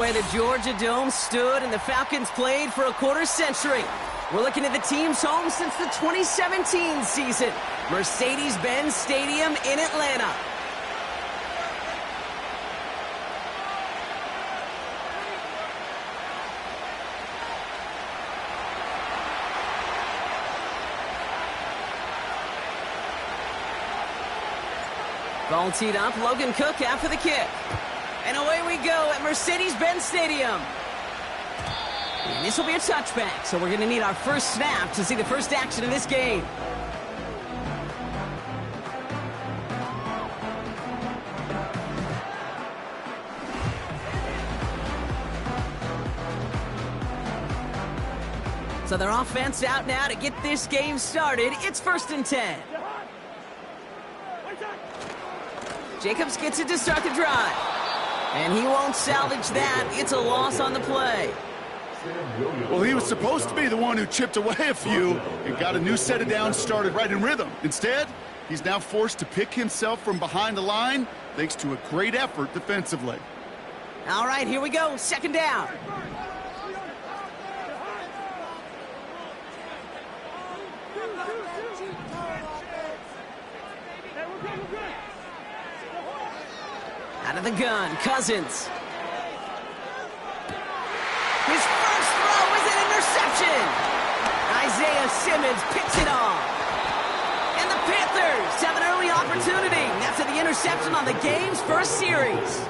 Where the Georgia Dome stood and the Falcons played for a quarter century. We're looking at the team's home since the 2017 season. Mercedes-Benz Stadium in Atlanta. Ball teed up, Logan Cook after the kick. And away we go at Mercedes-Benz Stadium. And this will be a touchback, so we're going to need our first snap to see the first action of this game. So their offense out now to get this game started. It's 1st and 10. Jacobs gets it to start the drive. And he won't salvage that. It's a loss on the play. Well, he was supposed to be the one who chipped away a few and got a new set of downs started right in rhythm. Instead, he's now forced to pick himself from behind the line thanks to a great effort defensively. All right, here we go. 2nd down. Out of the gun, Cousins. His first throw is an interception. Isaiah Simmons picks it off. And the Panthers have an early opportunity. After the interception on the game's first series.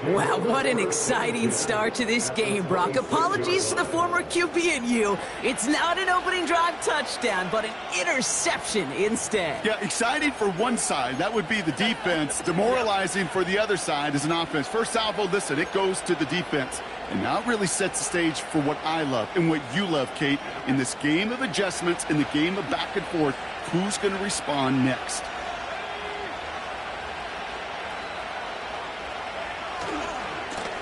Wow, what an exciting start to this game, Brock. Apologies to the former QB and you. It's not an opening drive touchdown, but an interception instead. Yeah, exciting for one side. That would be the defense. Demoralizing for the other side as an offense. First salvo, listen, it goes to the defense. And now it really sets the stage for what I love and what you love, Kate. In this game of adjustments, in the game of back and forth, who's going to respond next?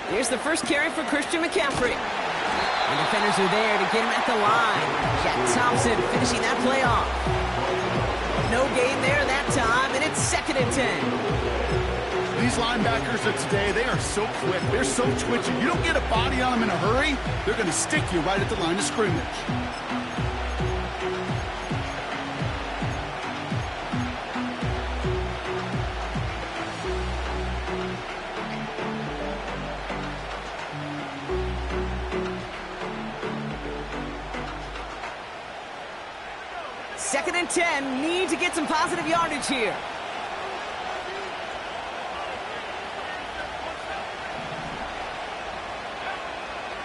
Here's the first carry for Christian McCaffrey. And defenders are there to get him at the line. Jack Thompson finishing that play off. No gain there that time, and it's 2nd and 10. These linebackers of today, they are so quick. They're so twitchy. You don't get a body on them in a hurry, they're going to stick you right at the line of scrimmage. Second and 10, need to get some positive yardage here.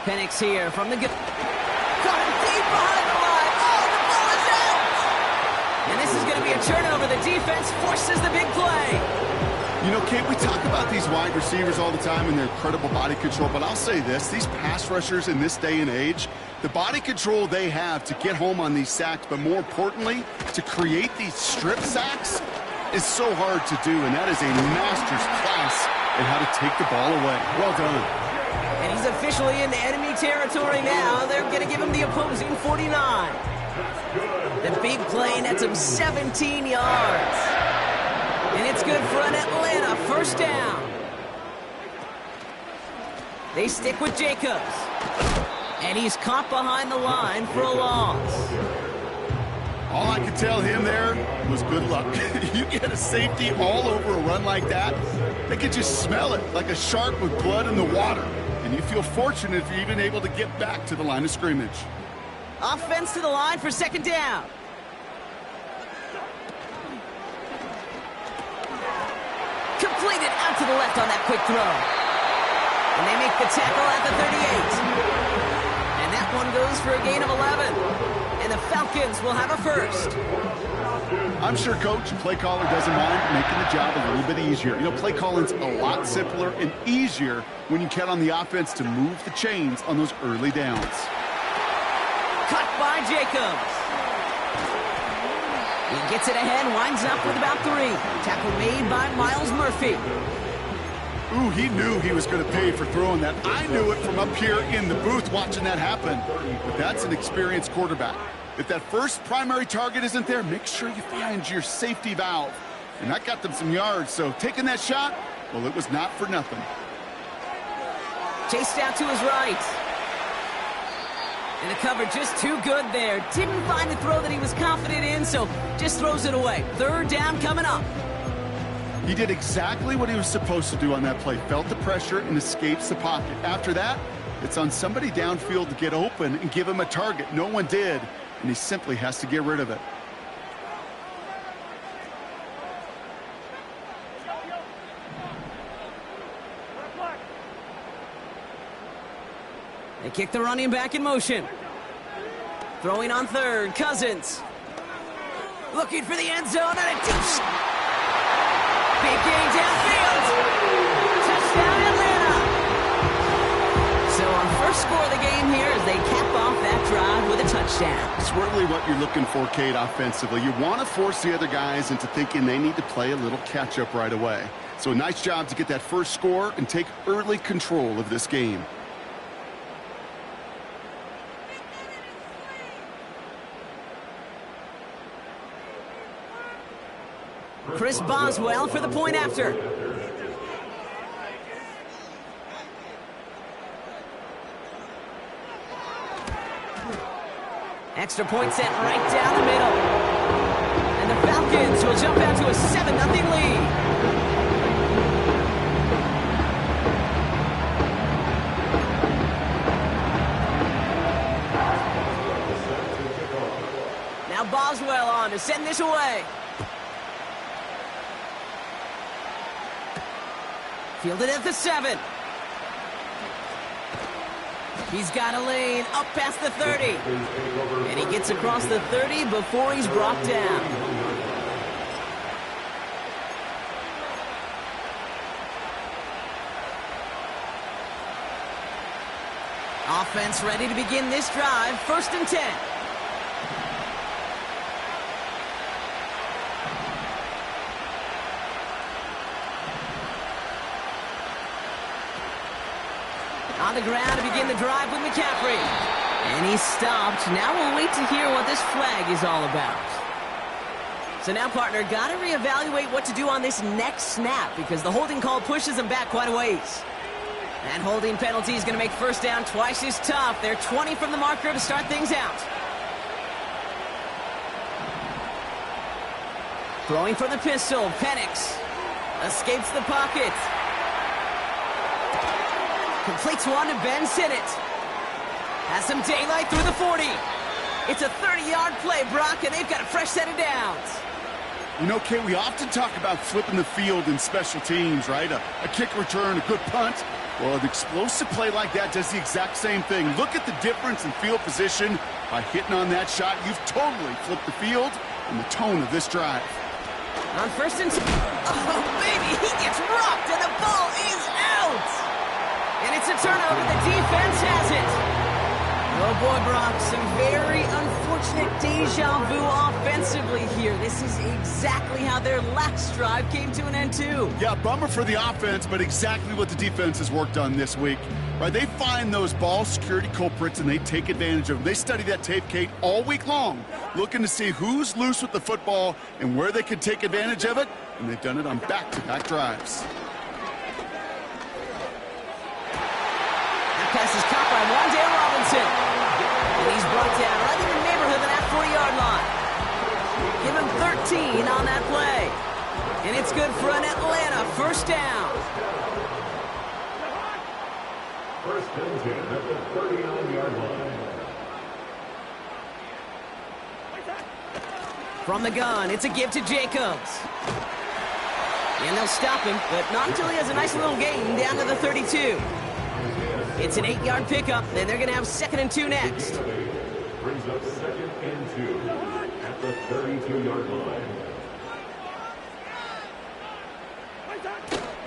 Penix here from the good. Caught him deep behind the line. Oh, the ball is out! And this is going to be a turnover. The defense forces the big play. You know, Kate, we talk about these wide receivers all the time and their incredible body control, but I'll say this, these pass rushers in this day and age, the body control they have to get home on these sacks, but more importantly, to create these strip sacks is so hard to do, and that is a master's class in how to take the ball away. Well done. And he's officially in enemy territory now. They're going to give him the opposing 49. The big play nets him 17 yards. And it's good for an Atlanta first down. They stick with Jacobs. And he's caught behind the line for a loss. All I could tell him there was good luck. You get a safety all over a run like that, they could just smell it like a shark with blood in the water. And you feel fortunate if you're even able to get back to the line of scrimmage. Offense to the line for 2nd down. Completed out to the left on that quick throw. And they make the tackle at the 38. And that one goes for a gain of 11. And the Falcons will have a first. I'm sure Coach and play caller doesn't mind making the job a little bit easier. You know, play calling's a lot simpler and easier when you count on the offense to move the chains on those early downs. Cut by Jacobs. He gets it ahead, winds up with about 3. Tackle made by Miles Murphy. Ooh, he knew he was going to pay for throwing that. I knew it from up here in the booth watching that happen. But that's an experienced quarterback. If that first primary target isn't there, make sure you find your safety valve. And that got them some yards, so taking that shot, well, it was not for nothing. Chased out to his right. And the cover just too good there. Didn't find the throw that he was confident in, so just throws it away. Third down coming up. He did exactly what he was supposed to do on that play. Felt the pressure and escapes the pocket. After that, it's on somebody downfield to get open and give him a target. No one did, and he simply has to get rid of it. They kick the running back in motion. Throwing on third, Cousins. Looking for the end zone and a deep shot. Big gain downfield. Touchdown, Atlanta. So our first score of the game here as they cap off that drive with a touchdown. It's really what you're looking for, Kate, offensively. You want to force the other guys into thinking they need to play a little catch-up right away. So a nice job to get that first score and take early control of this game. Chris Boswell for the point after. Extra point set right down the middle. And the Falcons will jump out to a 7-0 lead. Now Boswell on to send this away. Fielded at the 7. He's got a lane up past the 30. And he gets across the 30 before he's brought down. Offense ready to begin this drive. 1st and 10. On the ground to begin the drive with McCaffrey. And he's stopped. Now we'll wait to hear what this flag is all about. So now, partner, got to reevaluate what to do on this next snap because the holding call pushes him back quite a ways. That holding penalty is going to make first down twice as tough. They're 20 from the marker to start things out. Throwing for the pistol, Penix. Escapes the pocket. Completes one to Ben Sinnott. Has some daylight through the 40. It's a 30-yard play, Brock, and they've got a fresh set of downs. You know, Kate, we often talk about flipping the field in special teams, right? A kick return, a good punt. Well, an explosive play like that does the exact same thing. Look at the difference in field position. By hitting on that shot, you've totally flipped the field and the tone of this drive. On 1st and 10. Oh, baby, he gets rocked, and the ball is out. And it's a turnover. The defense has it. Oh, boy, Brock, some very unfortunate deja vu offensively here. This is exactly how their last drive came to an end, too. Yeah, bummer for the offense, but exactly what the defense has worked on this week. Right, they find those ball security culprits, and they take advantage of them. They study that tape, Kate, all week long, looking to see who's loose with the football and where they can take advantage of it, and they've done it on back-to-back drives. Pass is caught by Wan'Dale Robinson. And he's brought down right in the neighborhood of that 40-yard line. Give him 13 on that play. And it's good for an Atlanta first down. 1st and 10 at the 39-yard line. From the gun, it's a give to Jacobs. And they'll stop him, but not until he has a nice little gain down to the 32. It's an 8-yard pickup, then they're going to have 2nd and 2 next. Brings up 2nd and 2 at the 32-yard line.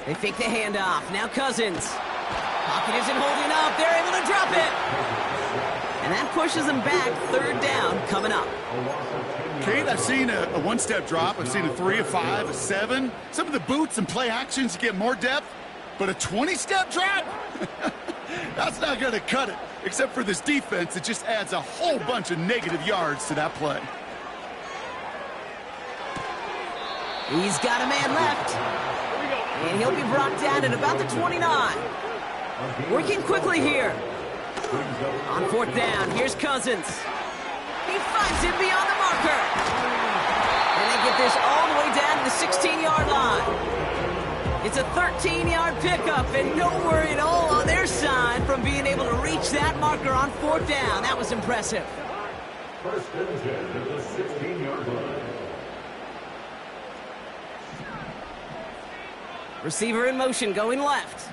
They fake the handoff. Now Cousins. Pocket isn't holding up. They're able to drop it. And that pushes them back. 3rd down coming up. Kate, I've seen a one-step drop. I've seen a 3, a 5, a 7. Some of the boots and play actions get more depth, but a 20-step drop? That's not going to cut it, except for this defense. It just adds a whole bunch of negative yards to that play. He's got a man left. And he'll be brought down at about the 29. Working quickly here. On fourth down, here's Cousins. He finds him beyond the marker. And they get this all the way down to the 16-yard line. It's a 13-yard pickup, and no worry at all on their side from being able to reach that marker on fourth down. That was impressive. First and 10 at the 16-yard line. Receiver in motion, going left.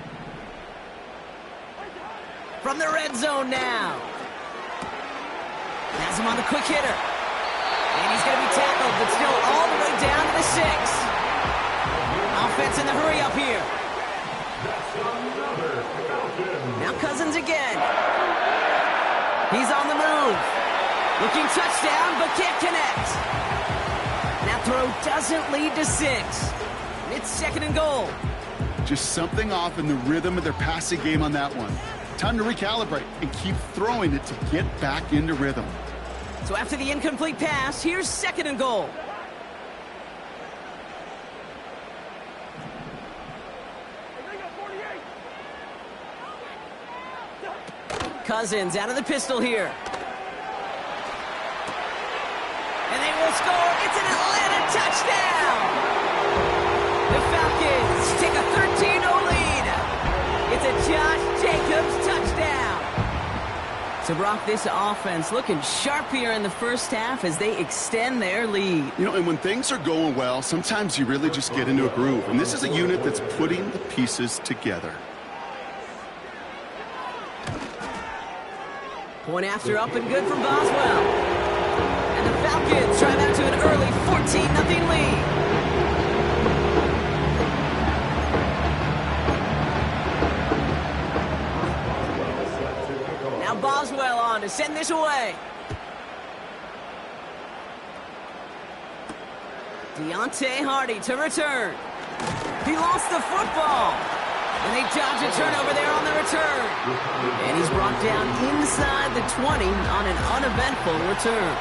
From the red zone now. Has him on the quick hitter. And he's going to be tackled, but still all the way down to the 6. Offense in the hurry up here. Now Cousins again. He's on the move. Looking touchdown, but can't connect. That throw doesn't lead to 6. It's second and goal. Just something off in the rhythm of their passing game on that one. Time to recalibrate and keep throwing it to get back into rhythm. So after the incomplete pass, here's second and goal. Cousins out of the pistol here. And they will score. It's an Atlanta touchdown. The Falcons take a 13-0 lead. It's a Josh Jacobs touchdown. So, Brock, this offense looking sharp here in the first half as they extend their lead. You know, and when things are going well, sometimes you really just get into a groove. And this is a unit that's putting the pieces together. Point after up and good from Boswell. And the Falcons drive out to an early 14-0 lead. Now Boswell on to send this away. Deontay Hardy to return. He lost the football. And they dodge a turnover there on the return. And he's brought down inside the 20 on an uneventful return.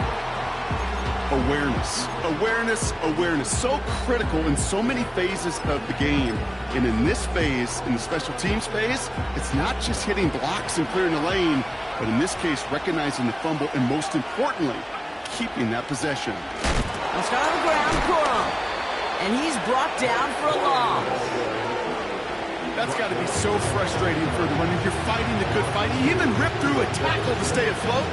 Awareness, awareness, awareness. So critical in so many phases of the game. And in this phase, in the special teams phase, it's not just hitting blocks and clearing the lane, but in this case, recognizing the fumble and most importantly, keeping that possession. They'll start on the ground, Corum. And he's brought down for a loss. That's got to be so frustrating for the runner. You're fighting the good fight. He even ripped through a tackle to stay afloat.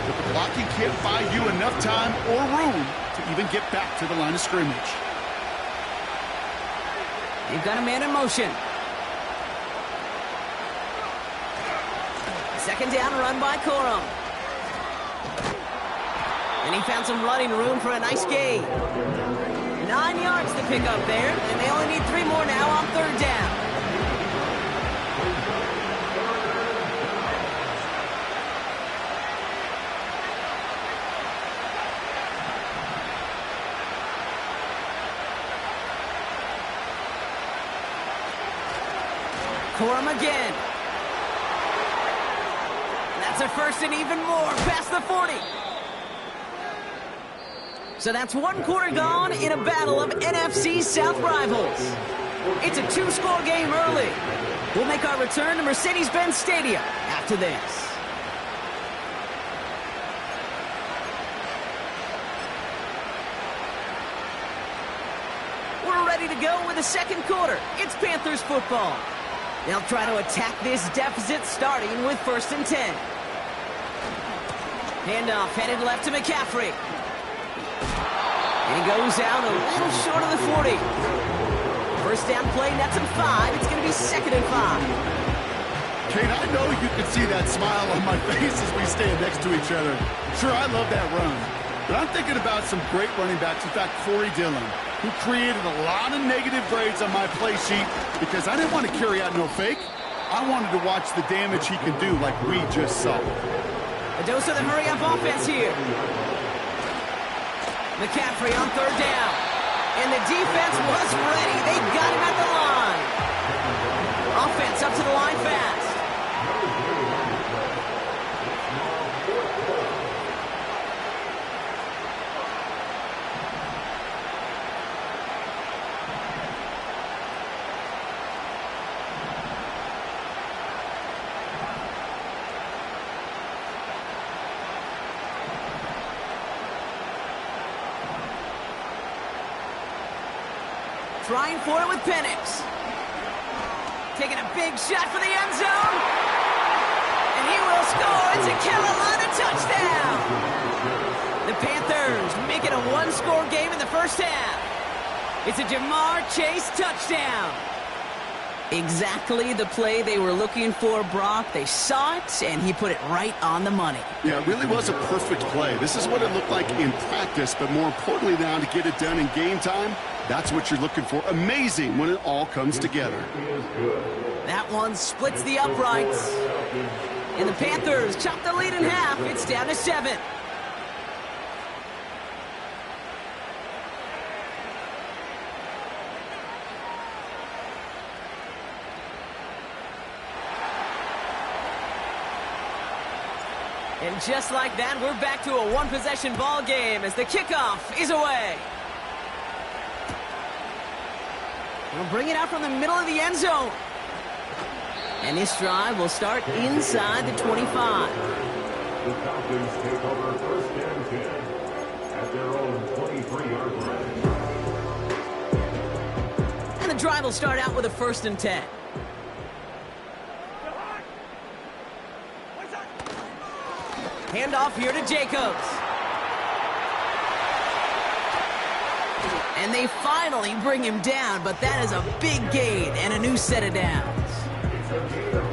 But the blocking can't buy you enough time or room to even get back to the line of scrimmage. They've got a man in motion. Second down run by Corum. And he found some running room for a nice gain. 9 yards to pick up there, and they only need 3 more now on third down. Corum again. That's a first and even more past the 40. So that's 1 quarter gone in a battle of NFC South rivals. It's a 2-score game early. We'll make our return to Mercedes-Benz Stadium after this. We're ready to go with the second quarter. It's Panthers football. They'll try to attack this deficit starting with 1st and 10. Handoff headed left to McCaffrey. And he goes out a little short of the 40. First down play, nets him 5. It's going to be 2nd and 5. Kate, I know you can see that smile on my face as we stand next to each other. Sure, I love that run. But I'm thinking about some great running backs. In fact, Corey Dillon, who created a lot of negative grades on my play sheet because I didn't want to carry out no fake. I wanted to watch the damage he can do like we just saw. A dose of the hurry-up offense here. McCaffrey on third down. And the defense was ready. They got him at the line. Offense up to the line fast. trying for it with Penix. Taking a big shot for the end zone. And he will score. It's a Carolina touchdown. The Panthers make it a one-score game in the first half. It's a Jamar Chase touchdown. Exactly the play they were looking for, Brock. They saw it, and he put it right on the money. Yeah, it really was a perfect play. This is what it looked like in practice, but more importantly now to get it done in game time, that's what you're looking for. Amazing when it all comes together. That one splits the uprights. And the Panthers chop the lead in half. It's down to 7. And just like that, we're back to a one-possession ball game as the kickoff is away. We'll bring it out from the middle of the end zone. And this drive will start inside the 25. The Falcons take over first and 10 at their own 23-yard line. And the drive will start out with a 1st and 10. Handoff here to Jacobs. And they finally bring him down, but that is a big gain and a new set of downs.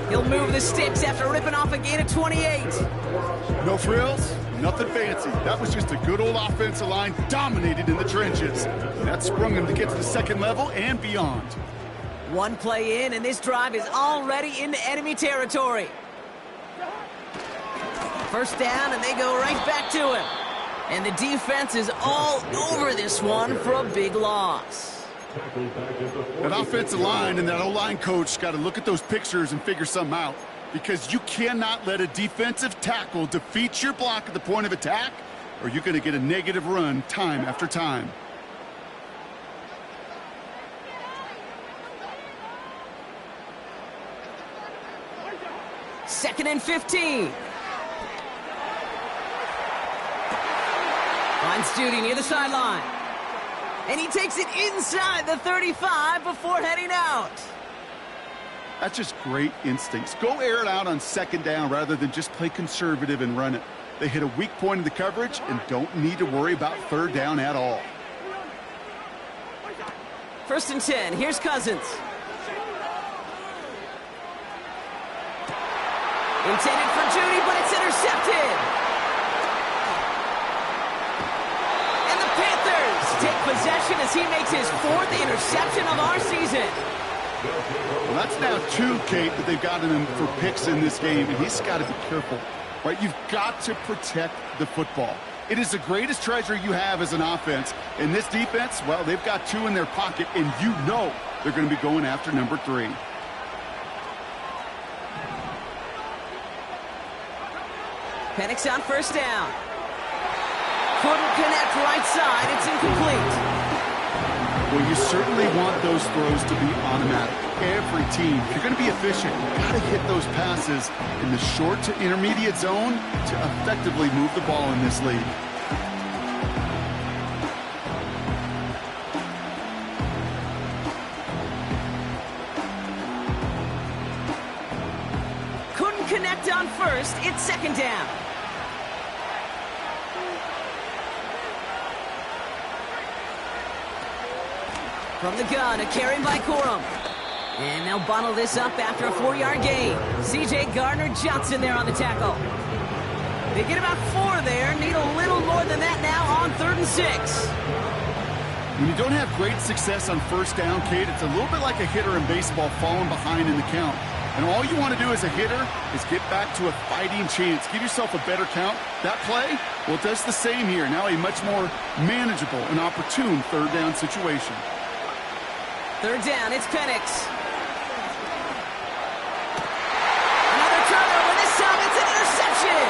He'll move the sticks after ripping off a gain of 28. No frills, nothing fancy. That was just a good old offensive line dominated in the trenches. That sprung him to get to the second level and beyond. One play in, and this drive is already into enemy territory. First down, and they go right back to him. And the defense is all over this one for a big loss. That offensive line and that O-line coach got to look at those pictures and figure something out. Because you cannot let a defensive tackle defeat your block at the point of attack, or you're going to get a negative run time after time. Second and 15. Finds Judy near the sideline. And he takes it inside the 35 before heading out. That's just great instincts. Go air it out on second down rather than just play conservative and run it. They hit a weak point in the coverage and don't need to worry about third down at all. 1st and 10. Here's Cousins. Intended for Judy, but it's intercepted. And the Panthers take possession as he makes his 4th interception of our season. Well, that's now 2, Kate, that they've gotten him for picks in this game, and he's got to be careful. Right? You've got to protect the football. It is the greatest treasure you have as an offense. And this defense, well, they've got 2 in their pocket, and you know they're going to be going after number 3. Penix on first down. Couldn't connect right side. It's incomplete. Well, you certainly want those throws to be automatic. Every team, if you're going to be efficient, you've got to hit those passes in the short to intermediate zone to effectively move the ball in this league. Couldn't connect on first. It's second down. From the gun, a carry by Corum. And they'll bottle this up after a 4-yard gain. C.J. Gardner-Johnson there on the tackle. They get about 4 there. Need a little more than that now on 3rd and 6. When you don't have great success on first down, Kate, it's a little bit like a hitter in baseball falling behind in the count. And all you want to do as a hitter is get back to a fighting chance. Give yourself a better count. That play, well, it does the same here. Now a much more manageable and opportune 3rd down situation. 3rd down, it's Penix. Another turnover, this time it's an interception.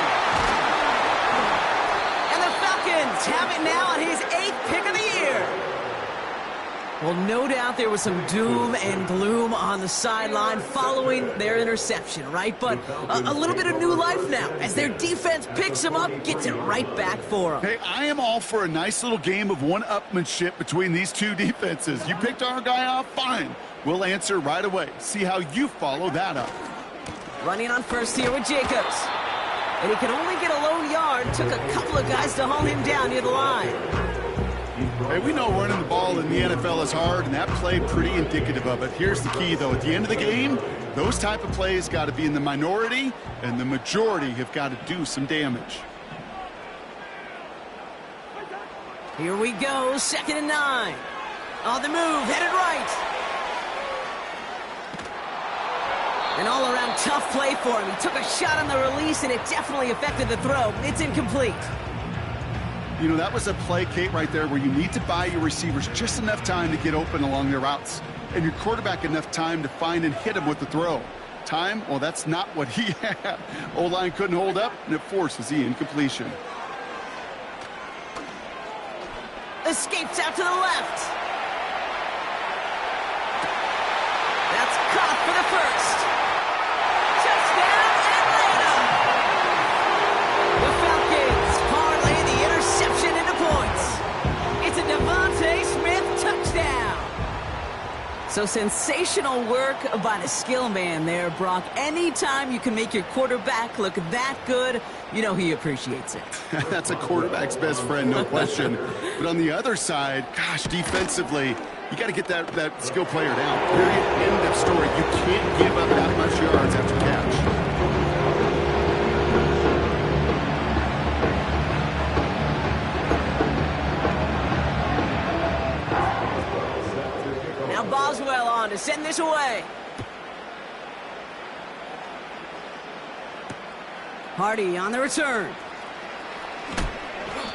And the Falcons have it now on his 8th pick of the year. Well, no doubt out there with some doom and gloom on the sideline following their interception, right? But a little bit of new life now as their defense picks them up, gets it right back for them. Hey, I am all for a nice little game of one-upmanship between these two defenses. You picked our guy off, fine. We'll answer right away. See how you follow that up. Running on first here with Jacobs. And he can only get a lone yard. Took a couple of guys to haul him down near the line. Hey, we know running the ball in the NFL is hard, and that play pretty indicative of it. Here's the key, though. At the end of the game, those type of plays got to be in the minority, and the majority have got to do some damage. Here we go, 2nd and 9. On the move, headed right. An all-around tough play for him. He took a shot on the release, and it definitely affected the throw. It's incomplete. You know, that was a play, Kate, right there where you need to buy your receivers just enough time to get open along their routes, and your quarterback enough time to find and hit him with the throw. Time? Well, that's not what he had. O-line couldn't hold up, and it forces the incompletion. Escapes out to the left. That's caught for the first. Touchdown, Atlanta! The Falcons parlay the interception into points. It's a Devontae Smith touchdown. So sensational work by the skill man there, Brock. Anytime you can make your quarterback look that good, you know he appreciates it. That's a quarterback's best friend, no question. But on the other side, gosh, defensively, you got to get that skill player down. Period. End of story. You can't give up that much yards after catch. Now Boswell on to send this away. Hardy on the return.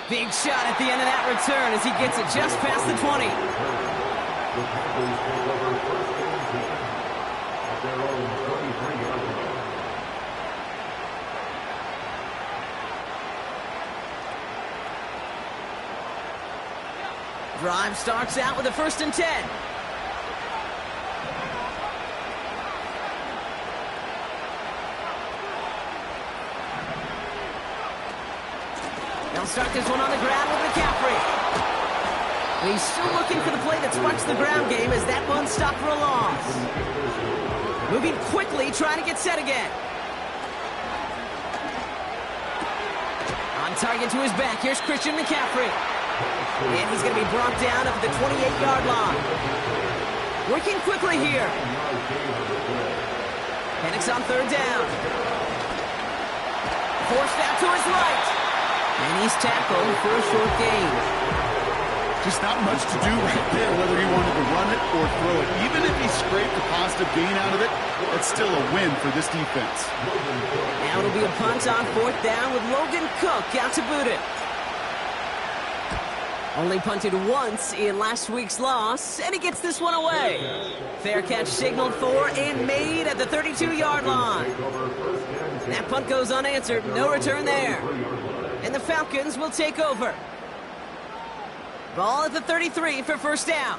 Big shot at the end of that return as he gets it just past the 20. Drive starts out with a 1st and 10. They'll start this one on the ground with McCaffrey. And he's still looking for the play that sparks the ground game as that one stopped for a loss. Moving quickly, trying to get set again. On target to his back, here's Christian McCaffrey. And he's going to be brought down up at the 28-yard line. Working quickly here. Penix on 3rd down. Forced out to his right. And he's tackled for a short gain. Just not much to do right there, whether he wanted to run it or throw it. Even if he scraped a positive gain out of it, it's still a win for this defense. Now it'll be a punt on 4th down with Logan Cook out to boot it. Only punted once in last week's loss, and he gets this one away. Fair catch signaled for and made at the 32-yard line. That punt goes unanswered, no return there. And the Falcons will take over. Ball at the 33 for 1st down.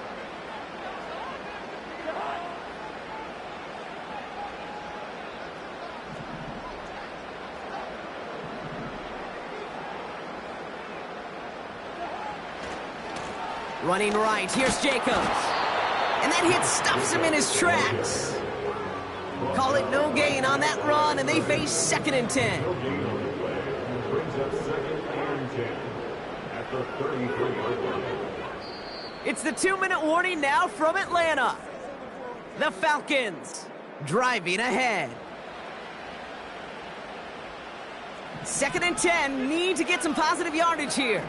Running right, here's Jacobs. And that hit stops him in his tracks. Call it no gain on that run, and they face 2nd and 10. It's the 2-minute warning now from Atlanta. The Falcons driving ahead. 2nd and 10, need to get some positive yardage here.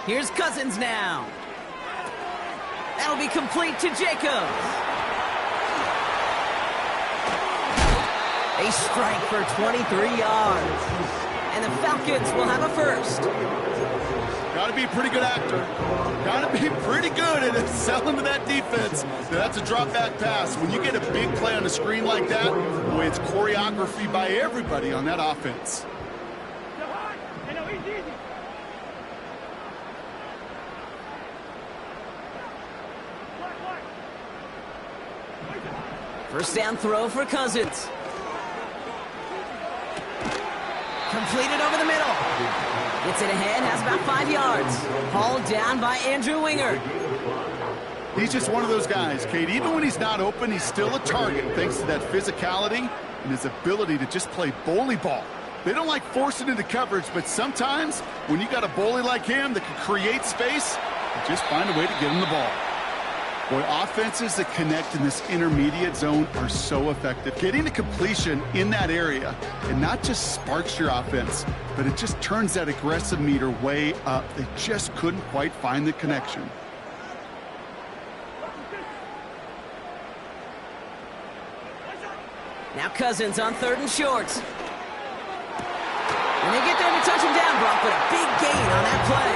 Here's Cousins now. That'll be complete to Jacobs. A strike for 23 yards. And the Falcons will have a first. Got to to be a pretty good actor. Got to be pretty good at selling to that defense. That's a drop back pass. When you get a big play on the screen like that, boy, it's choreography by everybody on that offense. First down throw for Cousins. Completed over the middle. Gets it ahead, has about 5 yards. Hauled down by Andrew Winger. He's just one of those guys, Kate. Even when he's not open, he's still a target thanks to that physicality and his ability to just play bully ball. They don't like forcing into coverage, but sometimes when you got a bully like him that can create space, you just find a way to get him the ball. Boy, offenses that connect in this intermediate zone are so effective. Getting the completion in that area, and not just sparks your offense, but it just turns that aggressive meter way up. They just couldn't quite find the connection. Now Cousins on 3rd and short. And they get there to touch him down, Brock, but a big gain on that play.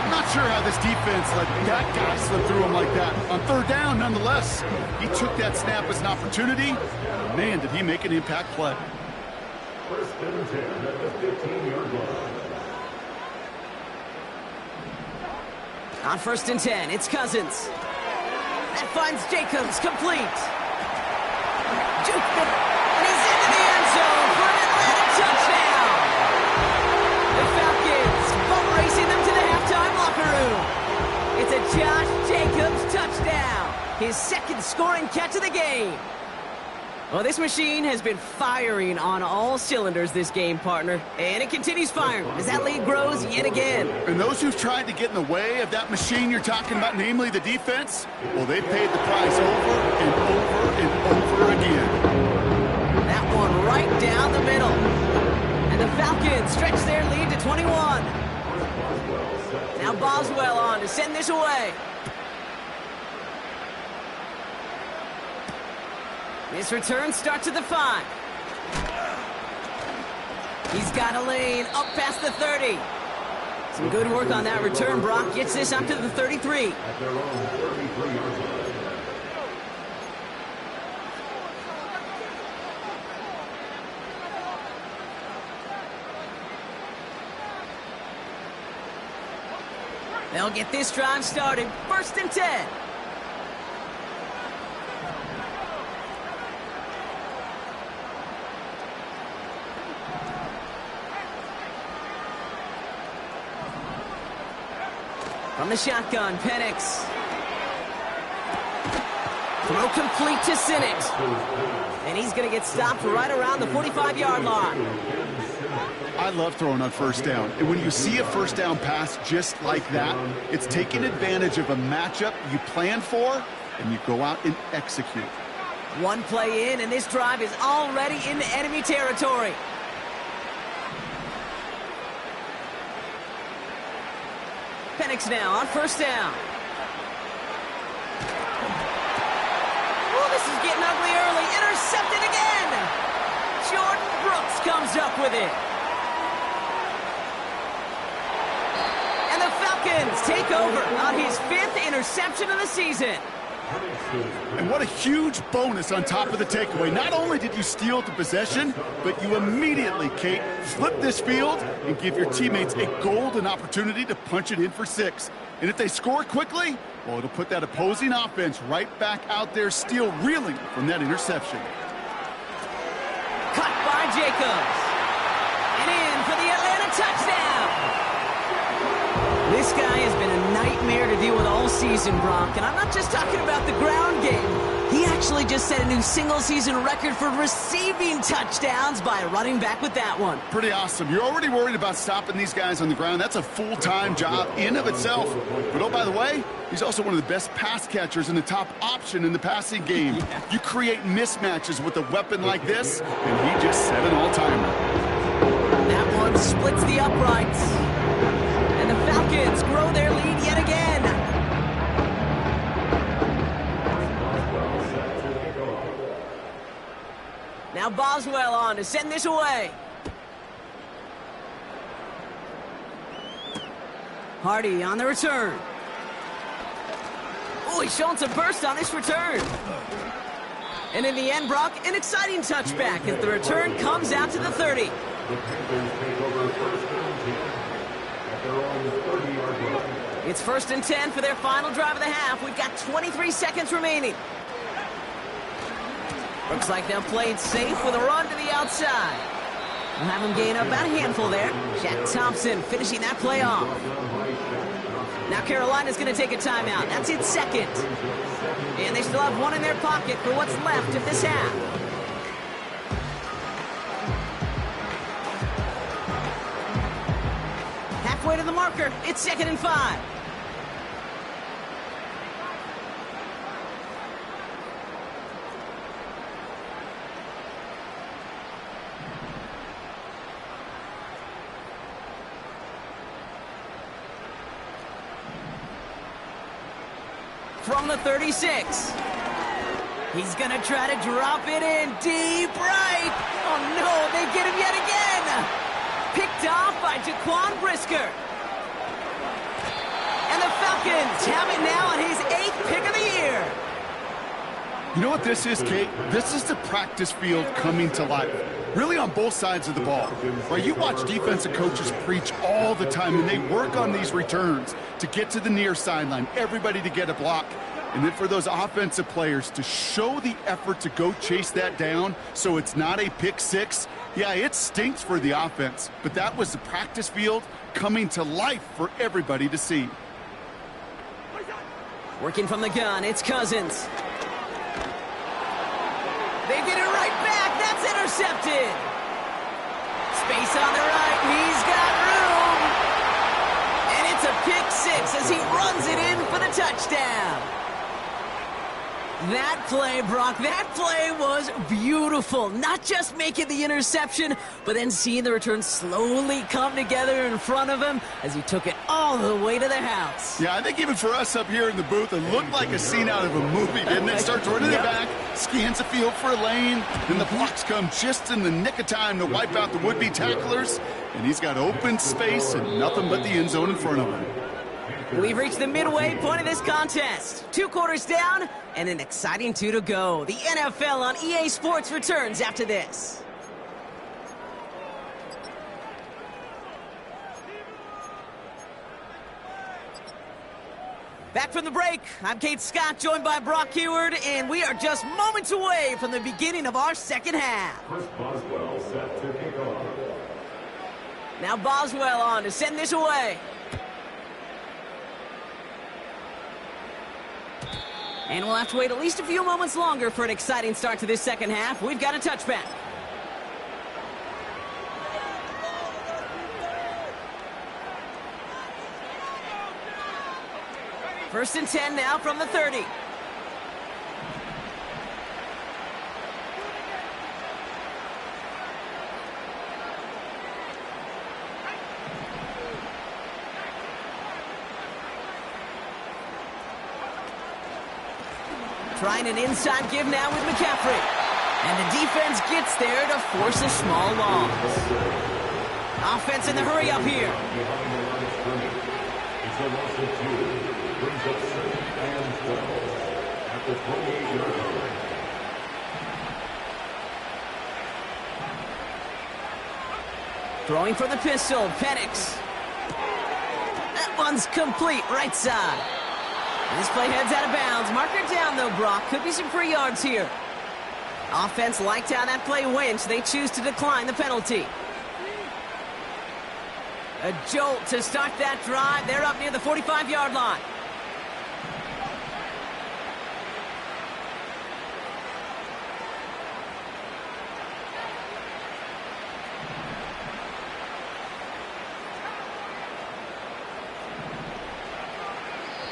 I'm not sure how this defense let that guy slip through him like that. On 3rd down, nonetheless, he took that snap as an opportunity. Man, did he make an impact play. First and 10 at the 15-yard line. On 1st and 10, it's Cousins. That finds Jacobs, complete. Juked it, and he's into the end zone for an Atlanta touchdown. The Falcons boat racing them to the halftime locker room. It's a Josh Jacobs touchdown, his 2nd scoring catch of the game. Well, this machine has been firing on all cylinders this game, partner. And it continues firing as that lead grows yet again. And those who've tried to get in the way of that machine you're talking about, namely the defense, well, they paid the price over and over and over again. That one right down the middle. And the Falcons stretch their lead to 21. Now Boswell on to send this away. This return starts at the 5. He's got a lane up past the 30. Some good work on that return. Brock gets this up to the 33. At their own 33-yard line. They'll get this drive started. 1st and 10. From the shotgun, Penix. Throw complete to Sinnott. And he's going to get stopped right around the 45-yard line. I love throwing on 1st down. And when you see a 1st down pass just like that, it's taking advantage of a matchup you plan for, and you go out and execute. One play in, and this drive is already into enemy territory. Penix now on 1st down. Oh, this is getting ugly early. Intercepted again. Jordan Brooks comes up with it. And the Falcons take over on his 5th interception of the season. And what a huge bonus on top of the takeaway. Not only did you steal the possession, but you immediately, Kate, flip this field and give your teammates a golden opportunity to punch it in for 6. And if they score quickly, well, it'll put that opposing offense right back out there, still reeling from that interception. Cut by Jacobs. And in for the Atlanta touchdown. This guy has been a nightmare to deal with all season, Brock. And I'm not just talking about the ground game. He actually just set a new single-season record for receiving touchdowns by running back with that one. Pretty awesome. You're already worried about stopping these guys on the ground. That's a full-time job in of itself. But oh, by the way, he's also one of the best pass catchers and the top option in the passing game. Yeah. You create mismatches with a weapon like this, and he just set an all-timer. That one splits the uprights. And the Falcons grow their lead yet again. Now Boswell on to send this away. Hardy on the return. Oh, he's showing some burst on this return. And in the end, Brock, an exciting touchback as the return comes out to the 30. The Panthers take over first and 10 at their own 30-yard line. It's 1st and 10 for their final drive of the half. We've got 23 seconds remaining. Looks like they'll play it safe with a run to the outside. We'll have them gain about a handful there. Shaq Thompson finishing that play off. Now Carolina's going to take a timeout. That's its second. And they still have one in their pocket for what's left of this half. Halfway to the marker. It's 2nd and 5. From the 36. He's going to try to drop it in deep right. Oh, no, they get him yet again. Picked off by Jaquan Brisker. And the Falcons have it now on his 8th pick of the year. You know what this is, Kate? This is the practice field coming to life. Really on both sides of the ball. Right, you watch defensive coaches preach all the time, and they work on these returns to get to the near sideline, everybody to get a block. And then for those offensive players to show the effort to go chase that down so it's not a pick six, yeah, it stinks for the offense. But that was the practice field coming to life for everybody to see. Working from the gun, it's Cousins. They get it right back. That's intercepted. Space on the right. He's got room. And it's a pick six as he runs it in for the touchdown. That play, Brock, that play was beautiful. Not just making the interception, but then seeing the return slowly come together in front of him as he took it all the way to the house. Yeah, I think even for us up here in the booth, it looked like a scene out of a movie, didn't it? Starts running it back, scans the field for a lane, and the blocks come just in the nick of time to wipe out the would-be tacklers, and he's got open space and nothing but the end zone in front of him. We've reached the midway point of this contest. 2 quarters down and an exciting 2 to go. The NFL on EA Sports returns after this. Back from the break, I'm Kate Scott, joined by Brock Heward, and we are just moments away from the beginning of our second half. Chris Boswell set to kick off. Now Boswell on to send this away. And we'll have to wait at least a few moments longer for an exciting start to this second half. We've got a touchback. First and 10 now from the 30. Trying an inside give now with McCaffrey. And the defense gets there to force a small loss. Offense in the hurry up here. Behind the line of scrimmage. It's a loss of 2. Brings up 7th and 12 at the 28-yard line. Throwing for the pistol, Penix. That one's complete, right side. This play heads out of bounds. Marker down, though, Brock. Could be some free yards here. Offense liked how that play went. They choose to decline the penalty. A jolt to start that drive. They're up near the 45-yard line.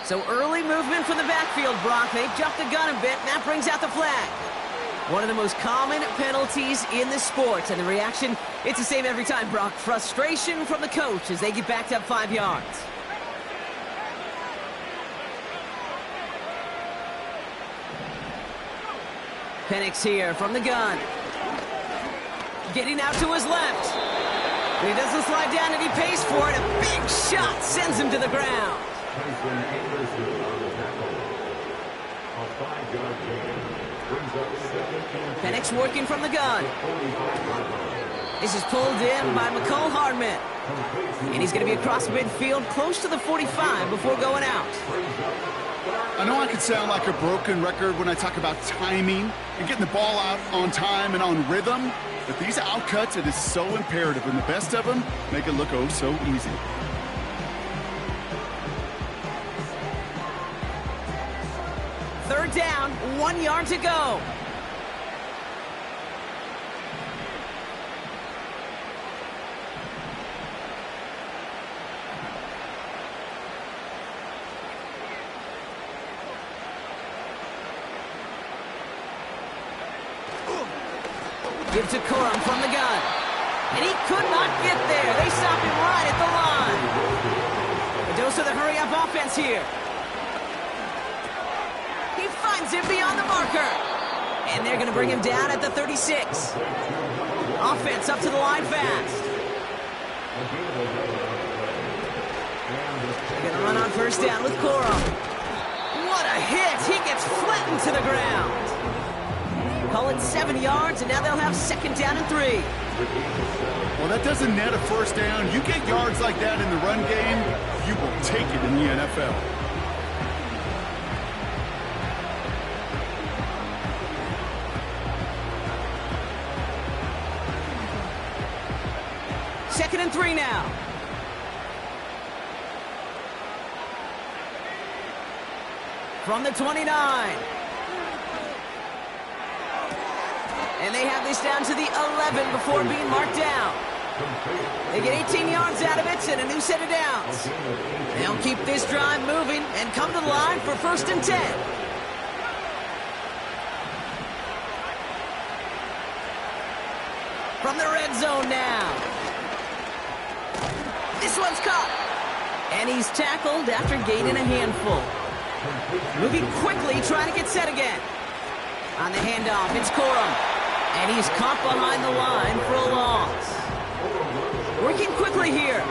So early movement from the backfield, Brock. They've jumped the gun a bit, and that brings out the flag. One of the most common penalties in the sport, and the reaction, it's the same every time, Brock. Frustration from the coach as they get backed up 5 yards. Penix here from the gun. Getting out to his left. He doesn't slide down and he pays for it. A big shot sends him to the ground. Penix working from the gun. This is pulled in by McCole Hardman. And he's going to be across midfield close to the 45 before going out. I know I could sound like a broken record when I talk about timing and getting the ball out on time and on rhythm, but these outcuts, it is so imperative, and the best of them make it look oh so easy. Third down, 1 yard to go. Give to Corum from the gun. And he could not get there. They stop him right at the line. A dose of the hurry-up offense here. He finds him beyond the marker. And they're going to bring him down at the 36. Offense up to the line fast. They're going to run on first down with Corum. What a hit. He gets flattened to the ground. Call it 7 yards, and now they'll have second down and 3. Well, that doesn't net a first down. You get yards like that in the run game, you will take it in the NFL. Second and 3 now. From the 29. And they have this down to the 11 before being marked down. They get 18 yards out of it and a new set of downs. They'll keep this drive moving and come to the line for first and 10. From the red zone now. This one's caught. And he's tackled after gaining a handful. Moving quickly, trying to get set again. On the handoff, it's Corum. And he's caught behind the line for a loss. Working quickly here.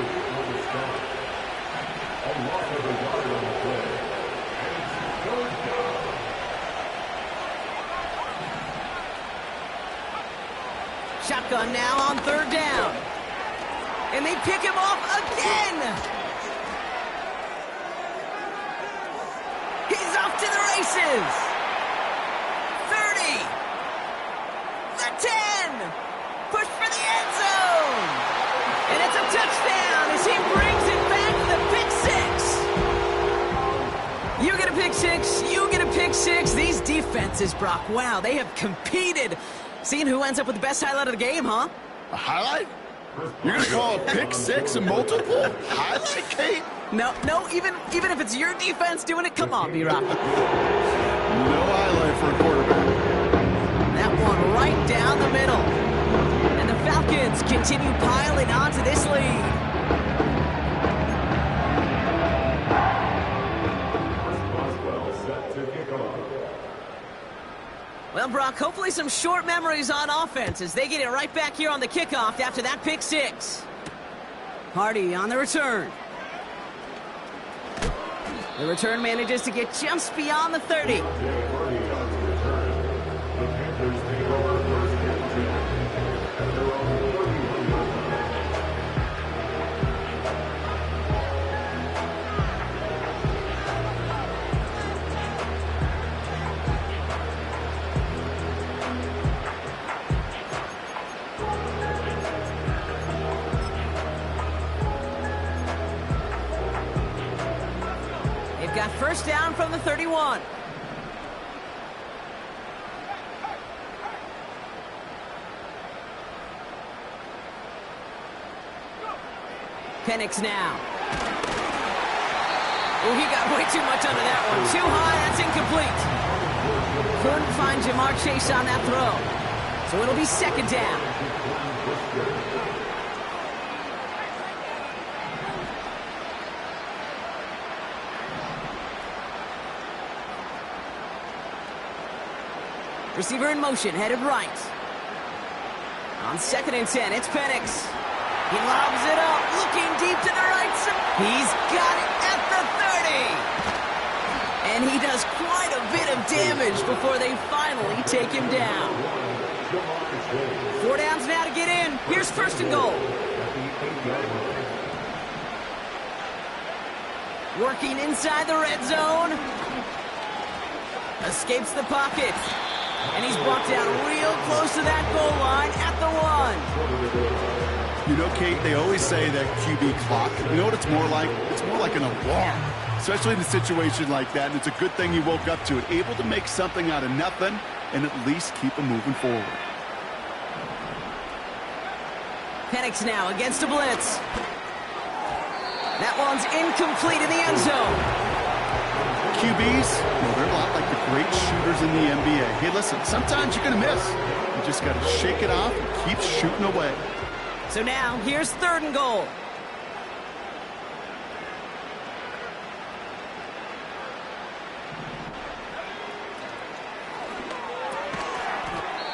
Shotgun now on third down. And they pick him off again. He's off to the races. 30. The 10. Push for the end zone. And it's a touchdown as he brings it back to the pick 6. You get a pick 6. You get a pick 6. These defenses, Brock, wow, they have competed. Seeing who ends up with the best highlight of the game, huh? A highlight? You're going to call a pick 6 a multiple highlight, Kate? No, even if it's your defense doing it, come on, B-Rock. No highlight for a quarterback. That one right down the middle. And the Falcons continue piling onto this lead. Well, Brock, hopefully some short memories on offense as they get it right back here on the kickoff after that pick 6. Hardy on the return. The return manages to get just beyond the 30. Got first down from the 31. Penix now. Oh, he got way too much under that one. Too high, that's incomplete. Couldn't find Jamar Chase on that throw. So it'll be second down. Receiver in motion, headed right. On second and 10, it's Penix. He lobs it up, looking deep to the right side. He's got it at the 30. And he does quite a bit of damage before they finally take him down. 4 downs now to get in. Here's first and goal. Working inside the red zone. Escapes the pocket. And he's brought down real close to that goal line at the 1. You know, Kate, they always say that QB clock. You know what it's more like? It's more like an alarm, especially in a situation like that. And it's a good thing you woke up to it, able to make something out of nothing and at least keep them moving forward. Penix now against a blitz. That one's incomplete in the end zone. QBs, well, they're a lot like the great shooters in the NBA. Hey, listen, sometimes you're going to miss. You just got to shake it off and keep shooting away. So now, here's third and goal.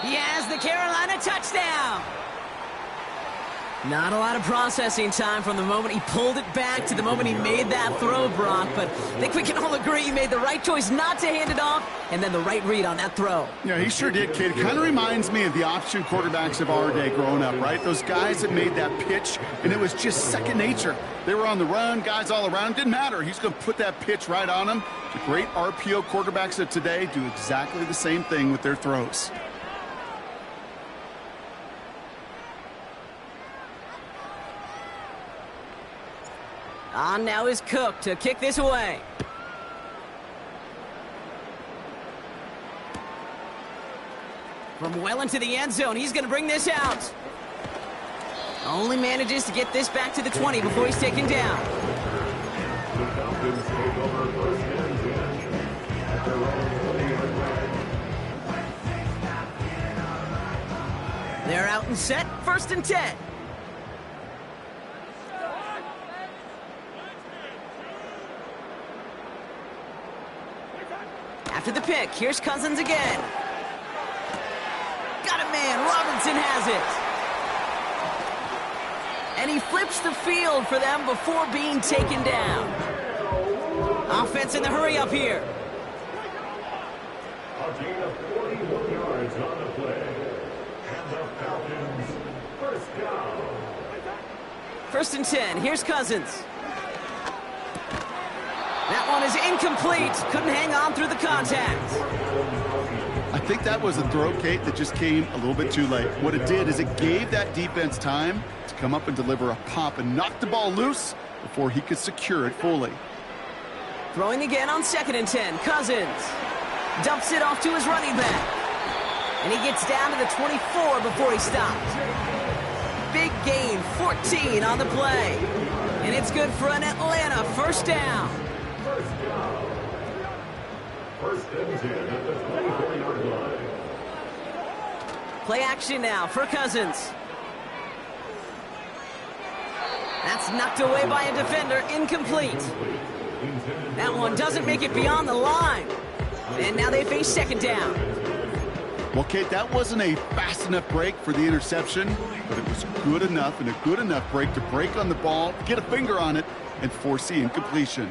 He has the Carolina touchdown. Not a lot of processing time from the moment he pulled it back to the moment he made that throw, Brock. But I think we can all agree he made the right choice not to hand it off, and then the right read on that throw. Yeah, he sure did, kid. Kind of reminds me of the option quarterbacks of our day growing up, right? Those guys that made that pitch, and it was just second nature. They were on the run, guys all around. Didn't matter. He's going to put that pitch right on them. The great RPO quarterbacks of today do exactly the same thing with their throws. On now is Cook to kick this away. From well into the end zone, he's going to bring this out. Only manages to get this back to the 20 before he's taken down. The Falcons take over first and 10 at their own 20-yard line. They're out and set, first and 10. After the pick, here's Cousins again. Got it, man. Robinson has it. And he flips the field for them before being taken down. Offense in the hurry up here. A gain of 41 yards on the play. And the Falcons first down. First and 10. Here's Cousins. That one is incomplete. Couldn't hang on through the contact. I think that was a throw, Kate, that just came a little bit too late. What it did is it gave that defense time to come up and deliver a pop and knock the ball loose before he could secure it fully. Throwing again on second and 10. Cousins dumps it off to his running back. And he gets down to the 24 before he stops. Big gain, 14 on the play. And it's good for an Atlanta first down. First and 10 at the 24-yard line. Play action now for Cousins. That's knocked away by a defender, incomplete. That one doesn't make it beyond the line. And now they face second down. Well, Kate, that wasn't a fast enough break for the interception, but it was good enough and a good enough break to break on the ball, get a finger on it, and force the incompletion.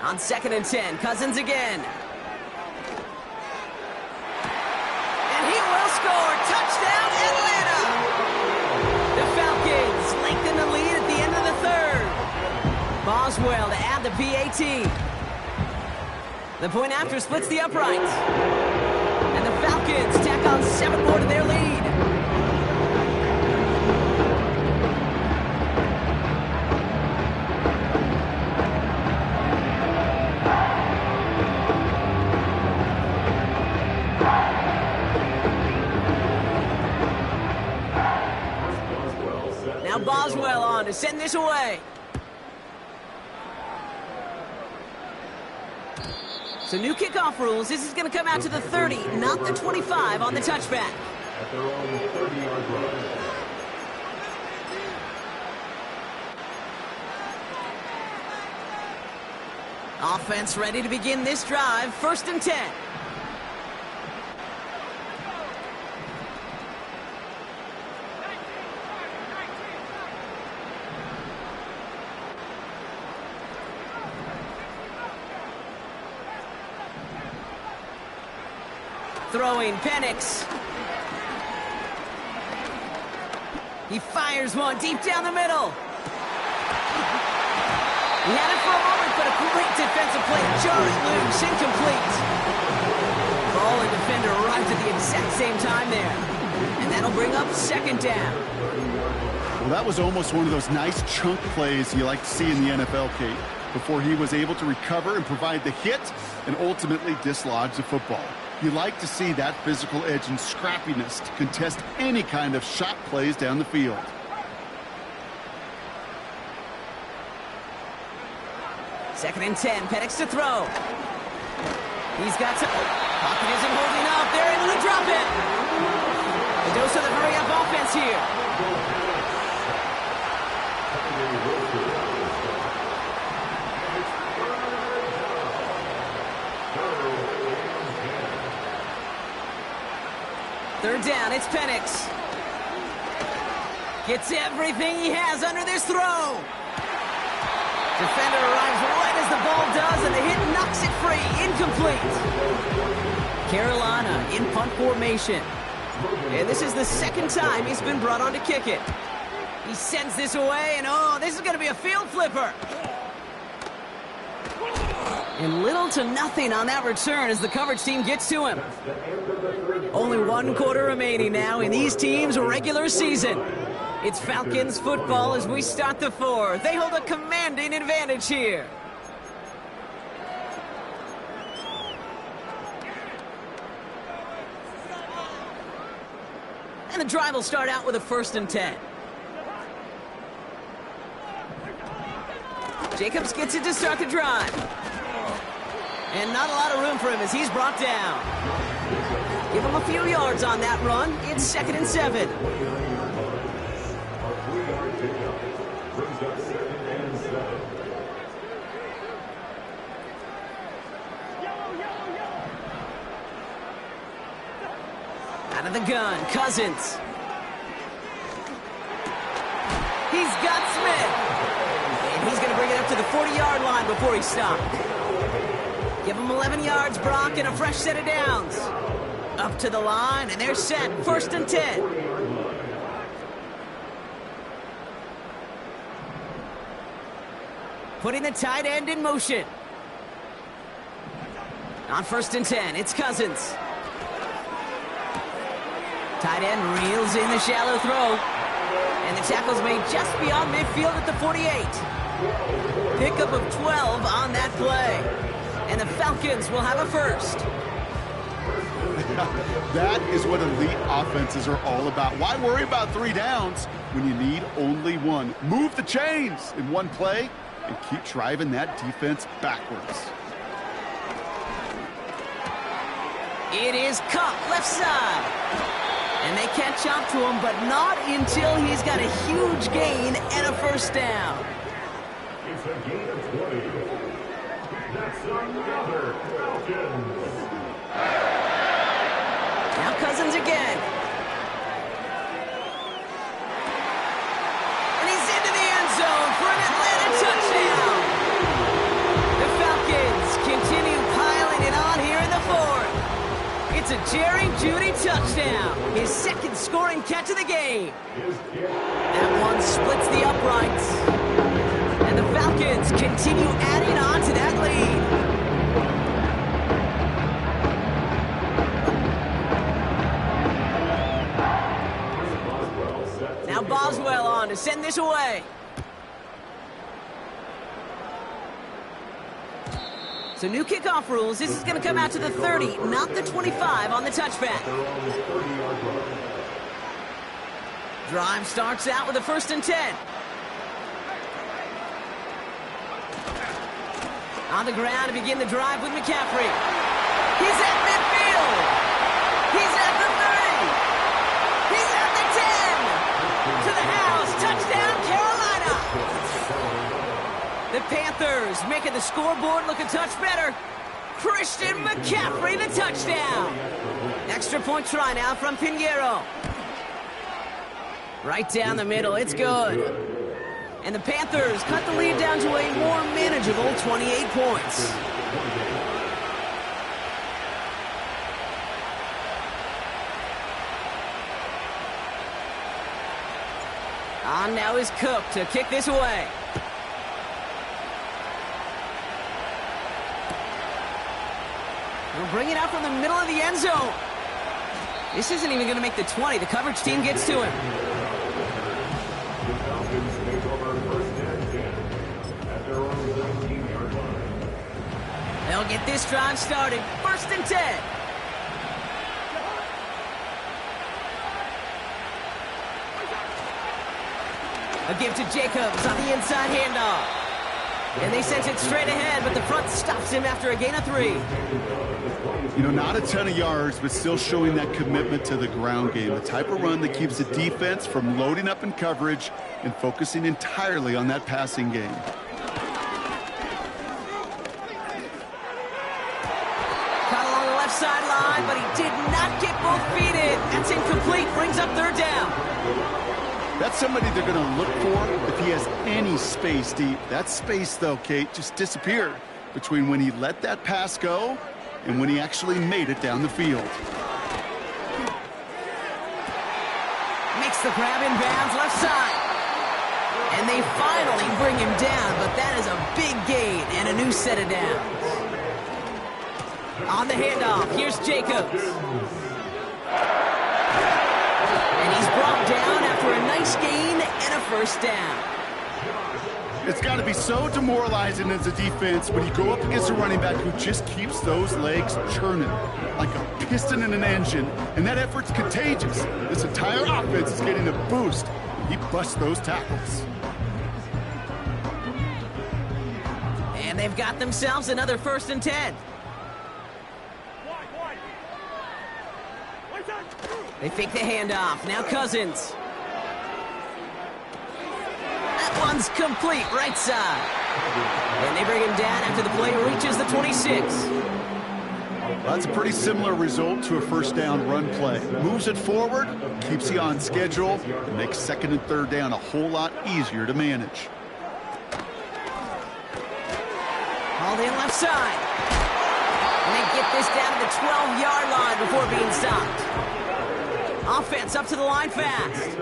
On second and 10, Cousins again. And he will score. Touchdown, Atlanta! The Falcons lengthen the lead at the end of the third. Boswell to add the PAT. The point after splits the uprights. And the Falcons tack on 7 more to their lead. Now Boswell on to send this away. So new kickoff rules. This is going to come out to the 30, not the 25 on the touchback. At their own 30-yard line. Offense ready to begin this drive. First and 10. Throwing, Penix. He fires one deep down the middle. He had it for a moment, but a great defensive play to jar it loose. Incomplete. Ball and defender arrived at the exact same time there. And that'll bring up second down. Well, that was almost one of those nice chunk plays you like to see in the NFL, Kate, before he was able to recover and provide the hit and ultimately dislodge the football. You like to see that physical edge and scrappiness to contest any kind of shot plays down the field. Second and 10, Penix to throw. He's got some... Pocket isn't holding up. They're able to drop it. A dose of the hurry-up offense here. Third down, it's Penix. Gets everything he has under this throw. Defender arrives right as the ball does, and the hit knocks it free. Incomplete. Carolina in punt formation. And this is the second time he's been brought on to kick it. He sends this away, and oh, this is going to be a field flipper. And little to nothing on that return as the coverage team gets to him. Only one quarter remaining now in these teams' regular season. It's Falcons football as we start the fourth. They hold a commanding advantage here. And the drive will start out with a 1st and 10. Jacobs gets it to start the drive. And not a lot of room for him as he's brought down. Give him a few yards on that run. It's 2nd and 7. Out of the gun, Cousins. He's got Smith. And he's going to bring it up to the 40-yard line before he's stopped. Give him 11 yards, Brock, and a fresh set of downs. Up to the line, and they're set. 1st and 10. Putting the tight end in motion. On 1st and 10, it's Cousins. Tight end reels in the shallow throw. And the tackle's made just beyond midfield at the 48. Pickup of 12 on that play. And the Falcons will have a first. That is what elite offenses are all about. Why worry about 3 downs when you need only one? Move the chains in one play and keep driving that defense backwards. It is Cup, left side. And they catch up to him, but not until he's got a huge gain and a 1st down. It's a gain of 20. That's another Falcons. Now Cousins again. And he's into the end zone for an Atlanta touchdown. The Falcons continue piling it on here in the 4th. It's a Jerry Jeudy touchdown. His 2nd scoring catch of the game. That one splits the uprights. And the Falcons continue adding on to that lead. Now Boswell on to send this away. So new kickoff rules. This is going to come out to the 30, not the 25 on the touchback. Drive starts out with a 1st and 10. On the ground to begin the drive with McCaffrey. He's at midfield. He's at the 30. He's at the 10. To the house. Touchdown, Carolina. The Panthers making the scoreboard look a touch better. Christian McCaffrey, the touchdown. Extra point try now from Pinheiro. Right down the middle. It's good. And the Panthers cut the lead down to a more manageable 28 points. On now is Cook to kick this away. He'll bring it out from the middle of the end zone. This isn't even going to make the 20. The coverage team gets to him. The Falcons take over first and 10 at their own 17-yard line. They'll get this drive started. First and 10. A give to Jacobs on the inside handoff. And they sent it straight ahead, but the front stops him after a gain of 3. You know, not a ton of yards, but still showing that commitment to the ground game. The type of run that keeps the defense from loading up in coverage and focusing entirely on that passing game. Caught along the left sideline, but he did not get both feet in. That's incomplete. Brings up third down. That's somebody they're going to look for if he has any space deep. That space, though, Kate, just disappeared between when he let that pass go and when he actually made it down the field. Makes the grab in bounds left side. And they finally bring him down, but that is a big gain and a new set of downs. On the handoff, here's Jacobs. And he's brought down after a nice gain and a first down. It's got to be so demoralizing as a defense when you go up against a running back who just keeps those legs churning like a piston in an engine, and that effort's contagious. This entire offense is getting a boost. He busts those tackles. And they've got themselves another first and 10. They fake the handoff. Now Cousins. That one's complete, right side. And they bring him down after the play reaches the 26. Well, that's a pretty similar result to a first down run play. Moves it forward, keeps you on schedule, and makes second and third down a whole lot easier to manage. Hauled in left side. And they get this down to the 12-yard line before being stopped. Offense up to the line fast.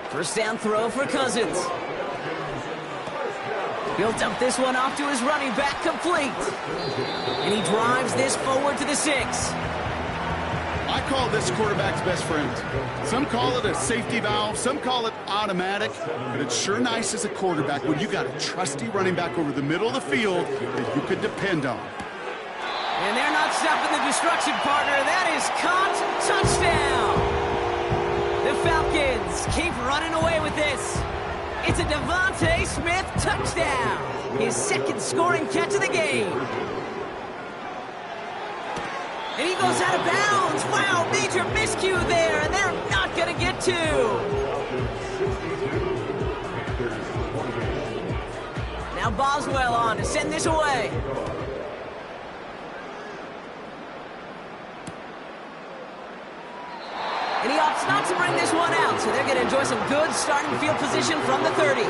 First down throw for Cousins. He'll dump this one off to his running back, complete. And he drives this forward to the 6. I call this quarterback's best friend. Some call it a safety valve, some call it automatic, but it's sure nice as a quarterback when you got a trusty running back over the middle of the field that you could depend on. And they're not stopping the destruction, partner. That is caught. Touchdown. The Falcons keep running away with this. It's a Devontae Smith touchdown. His second scoring catch of the game. And he goes out of bounds. Wow, major miscue there, and they're not going to get 2. Now Boswell on to send this away. And he opts not to bring this one out, so they're going to enjoy some good starting field position from the 30.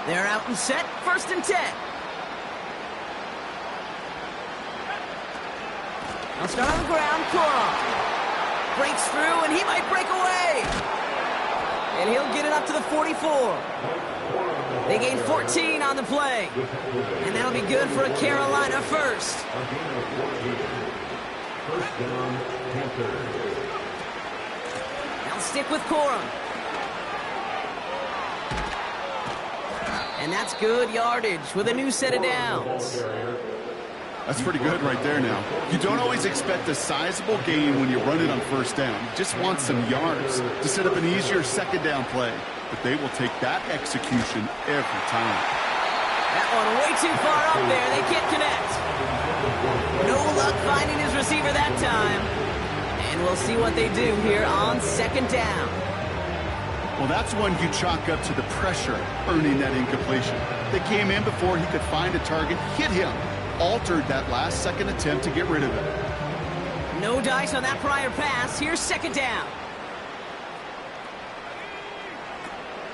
They're out and set, first and 10. They'll start on the ground, Corum. Breaks through, and he might break away. And he'll get it up to the 44. They gain 14 on the play. And that'll be good for a Carolina first. They'll stick with Corum. And that's good yardage with a new set of downs. That's pretty good right there now. You don't always expect a sizable gain when you run it on first down. You just want some yards to set up an easier second down play. But they will take that execution every time. That one way too far up there. They can't connect. No luck finding his receiver that time. And we'll see what they do here on second down. Well, that's one you chalk up to the pressure earning that incompletion. They came in before he could find a target, hit him, altered that last second attempt to get rid of it. No dice on that prior pass. Here's second down.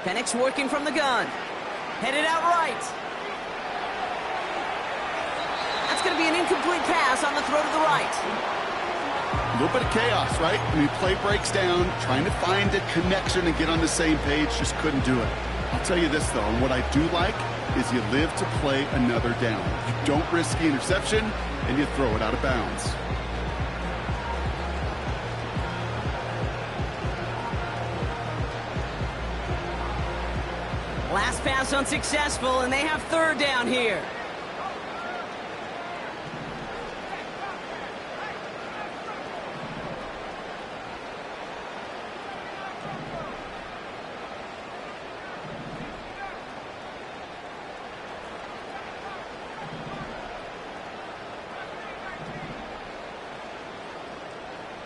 Penix working from the gun. Headed out right. That's going to be an incomplete pass on the throw to the right. A little bit of chaos, right? I mean, play breaks down, trying to find a connection and get on the same page, just couldn't do it. I'll tell you this, though, and what I do like is you live to play another down. You don't risk the interception, and you throw it out of bounds. Last pass unsuccessful, and they have third down here.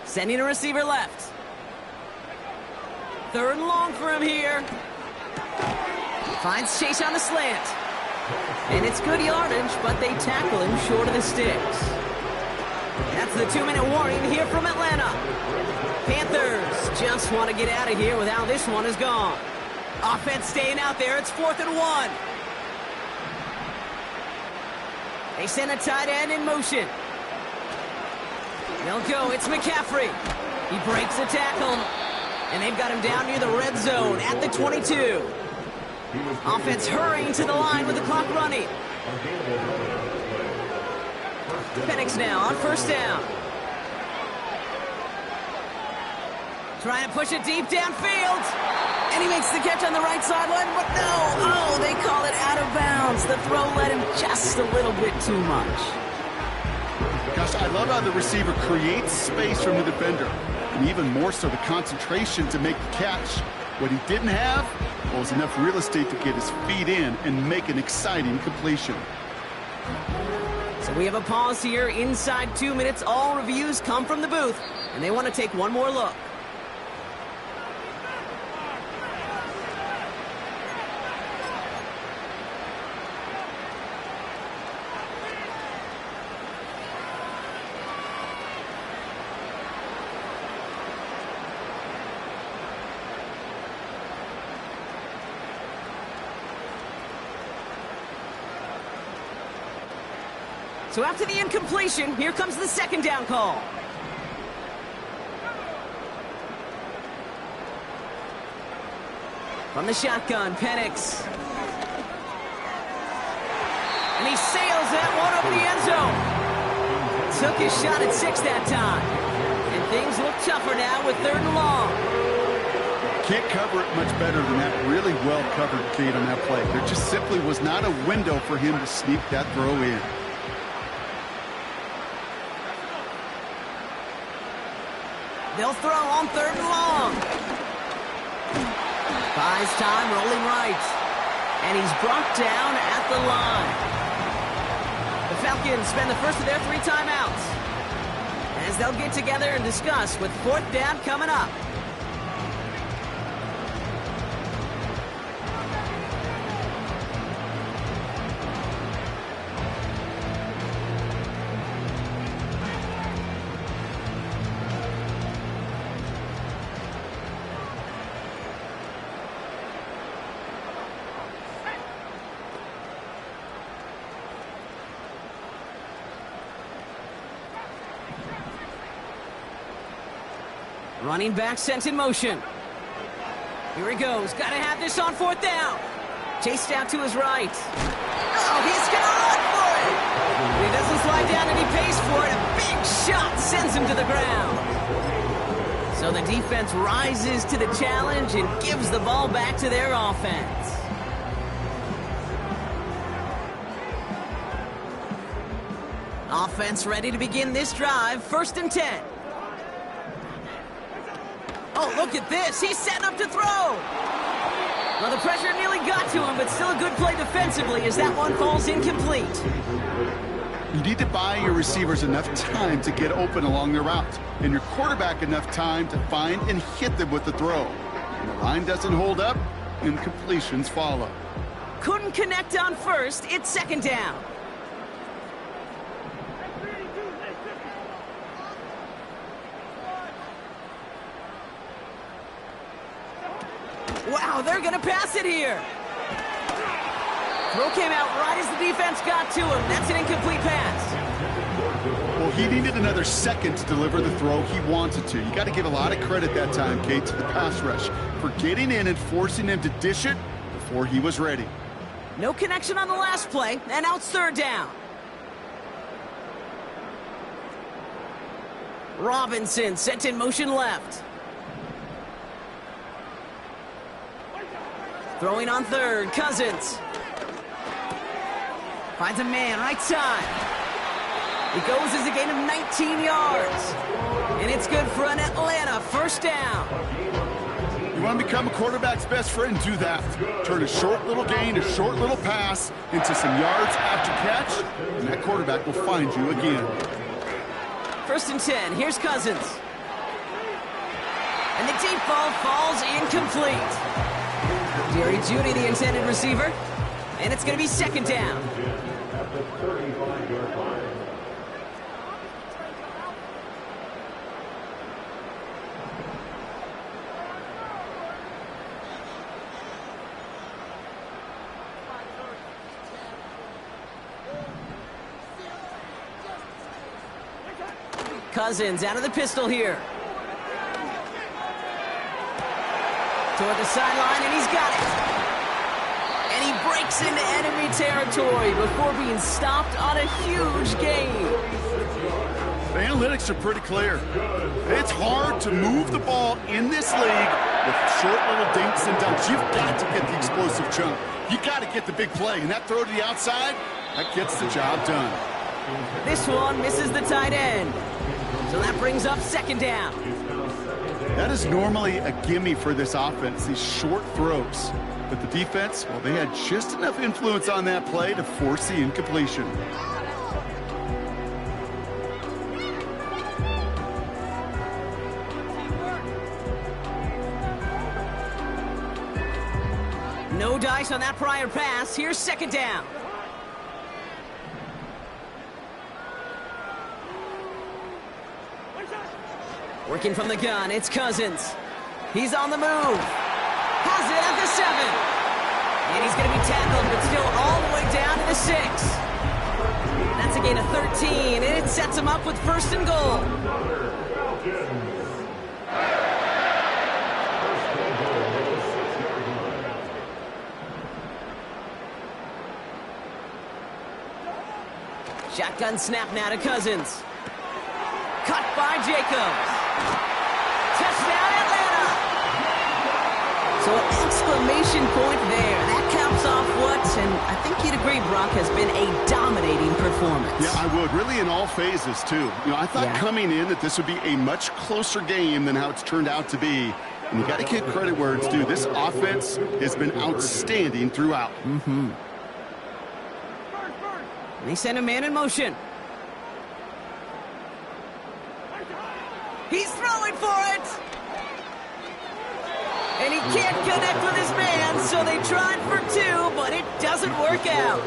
Sending a receiver left. Third and long for him here. Finds Chase on the slant. And it's good yardage, but they tackle him short of the sticks. That's the 2-minute warning here from Atlanta. Panthers just want to get out of here with how this one is gone. Offense staying out there. It's 4th and 1. They send a tight end in motion. They'll go. It's McCaffrey. He breaks the tackle. And they've got him down near the red zone at the 22. Offense hurrying to the line with the clock running. Penix now on first down. Trying to push it deep downfield. And he makes the catch on the right sideline, but no. Oh, they call it out of bounds. The throw led him just a little bit too much. Gosh, I love how the receiver creates space from the defender, and even more so the concentration to make the catch. What he didn't have was enough real estate to get his feet in and make an exciting completion. So we have a pause here inside 2 minutes. All reviews come from the booth, and they want to take one more look. So after the incompletion, here comes the second down call. From the shotgun, Penix. And he sails that one over the end zone. Took his shot at 6 that time. And things look tougher now with 3rd and long. Can't cover it much better than that really well-covered gate on that play. There just simply was not a window for him to sneak that throw in. They'll throw on 3rd and long. Buys time, rolling right. And he's brought down at the line. The Falcons spend the first of their 3 timeouts as they'll get together and discuss with 4th down coming up. Running back sent in motion. Here he goes. Got to have this on 4th down. Chased out to his right. Oh, he's going to run for it. He doesn't slide down and he pays for it. A big shot sends him to the ground. So the defense rises to the challenge and gives the ball back to their offense. Offense ready to begin this drive. 1st and 10. Oh, look at this. He's setting up to throw. Well, the pressure nearly got to him, but still a good play defensively as that one falls incomplete. You need to buy your receivers enough time to get open along their route, and your quarterback enough time to find and hit them with the throw. When the line doesn't hold up, incompletions follow. Couldn't connect on 1st. It's 2nd down. Wow, they're going to pass it here. Throw came out right as the defense got to him. That's an incomplete pass. Well, he needed another second to deliver the throw he wanted to. You got to give a lot of credit that time, Kate, to the pass rush for getting in and forcing him to dish it before he was ready. No connection on the last play, and now it's 3rd down. Robinson sent in motion left. Throwing on 3rd, Cousins. Finds a man, right side. It goes as a gain of 19 yards. And it's good for an Atlanta 1st down. You want to become a quarterback's best friend? Do that. Turn a short little gain, a short little pass into some yards after catch, and that quarterback will find you again. 1st and 10, here's Cousins. And the deep ball falls incomplete. Jerry Jeudy, the intended receiver. And it's going to be 2nd down. At the 35-yard line. Cousins out of the pistol here. Toward the sideline, and he's got it. And he breaks into enemy territory before being stopped on a huge gain. The analytics are pretty clear. It's hard to move the ball in this league with short little dinks and dunks. You've got to get the explosive chunk. You got to get the big play, and that throw to the outside, that gets the job done. This one misses the tight end. So that brings up 2nd down. That is normally a gimme for this offense, these short throws. But the defense, well, they had just enough influence on that play to force the incompletion. No dice on that prior pass. Here's 2nd down. Working from the gun, it's Cousins. He's on the move. Has it at the 7. And he's going to be tackled, but still all the way down to the 6. That's a gain of 13, and it sets him up with 1st and goal. Shotgun snap now to Cousins. Cut by Jacobs. Touchdown, Atlanta! So an exclamation point there. That caps off what, and I think you'd agree, Brock, has been a dominating performance. Yeah, I would. Really in all phases, too. You know, I thought coming in that this would be a much closer game than how it's turned out to be. And you got to give credit where it's due. This offense has been outstanding throughout. They send a man in motion. He's throwing for it! And he can't connect with his man, so they tried for 2, but it doesn't work out.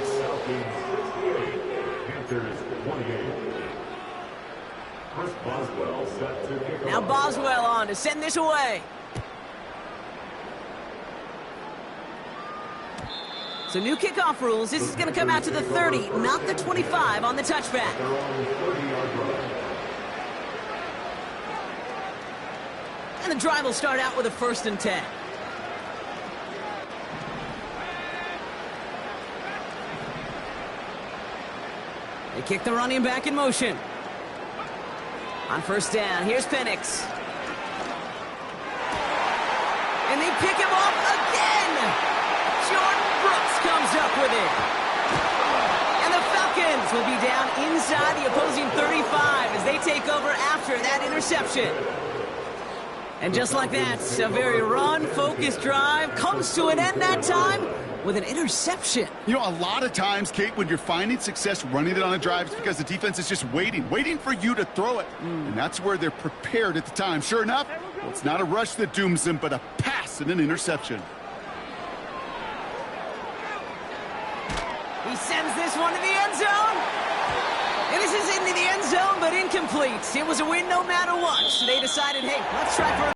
Now Boswell on to send this away. So new kickoff rules. This is going to come out to the 30, not the 25 on the touchback. And the drive will start out with a 1st and 10. They kick the running back in motion. On 1st down, here's Penix. And they pick him off again! Jordan Brooks comes up with it. And the Falcons will be down inside the opposing 35 as they take over after that interception. And just like that, a very run-focused drive comes to an end that time with an interception. You know, a lot of times, Kate, when you're finding success running it on a drive, it's because the defense is just waiting for you to throw it. And that's where they're prepared at the time. Sure enough, well, it's not a rush that dooms them, but a pass and an interception. He sends this one to the end zone. And this is into the end zone, but incomplete. It was a win no matter what. So they decided, hey, let's try for